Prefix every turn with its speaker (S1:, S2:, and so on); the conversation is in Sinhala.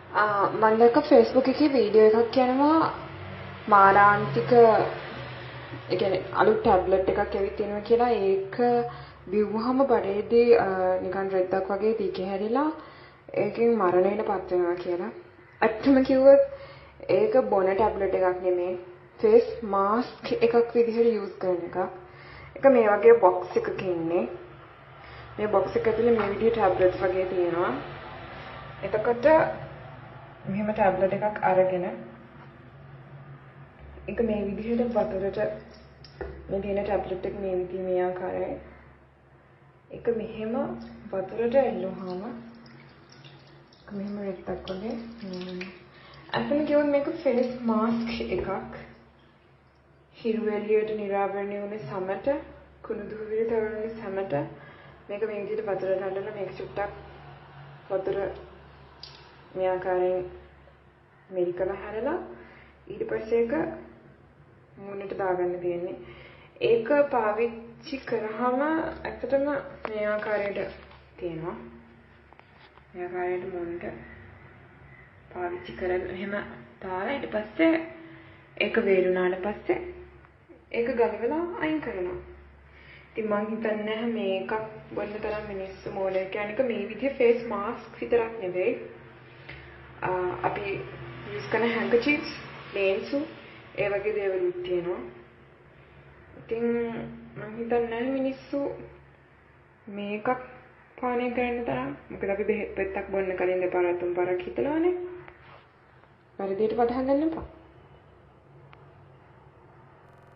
S1: මම දැක්ක Facebook එකේ වීඩියෝ එකක් යනවා මාරාන්තික ඒ කියන්නේ අලුත් ටැබ්ලට් එකක් ඇවිත් තියෙනවා කියලා ඒක බිව්වහම බඩේදී නිකන් රෙද්දක් වගේ දිගේ හැරිලා ඒකෙන් මරණයටපත් වෙනවා කියලා. ඇත්තම කිව්වොත් ඒක බොන ටැබ්ලට් එකක් නෙමෙයි. ෆේස් මාස්ක් එකක් විදිහට යූස් කරන එකක්. ඒක මේ වගේ බොක්ස් එකක ඉන්නේ. මේ බොක්ස් එක ඇතුලේ මේ විදිහේ ටැබ්ලට්ස් වගේ තියෙනවා. එතකොට මෙහෙම ටැබ්ලට් එකක් අරගෙන ඒක මේ විදිහට වතුරට මේ තියෙන ටැබ්ලට් එක මේ විදිහ මේ ආකාරයි. ඒක මෙහෙම වතුරට එල්ලුවාම මෙහෙම රෙද්දක් වගේ අතන කියවන මේක ෆේස් මාස්ක් එකක්. හිරු එළියට නිරාවරණය වුණේ සමට කුණු දුහවිලි තවරන්නේ සමට මේක මේ විදිහට වතුරට අල්ලලා මේක චුට්ටක් වතුර මේ ආකාරයෙන් මෙරිකලා හැරලා ඊට පස්සේ ඒක මුණට දාගන්න තියෙන්නේ. ඒක පාවිච්චි කරාම ඇත්තටම මේ ආකාරයට තියෙනවා. මේ ආකාරයට මුණට පාවිච්චි කරලා එහෙම දාලා ඊට පස්සේ ඒක වේලුණාට පස්සේ ඒක ගලවලා අයින් කරනවා. ඉතින් මං හිතන්නේ මේකක් බොන්න තරම් මිනිස්සු මොලේ කියන්නේ මේ විදිහේ ෆේස් මාස්ක් විතරක් නෙවෙයි. අපි යූස් කරන හැන්කචීෆ්ස්, ලේන්සු ඒ වගේ දේවලුත් තියෙනවා. ඉතින් මම හිතන්නේ මිනිස්සු මේකක් පානය කරන්න තරම් මොකද අපි බෙහෙත් පෙත්තක් බොන්න කලින් දෙපාරක් තුන් පාරක් හිතලානේ. වැරදියට වටහා ගන්න එපා.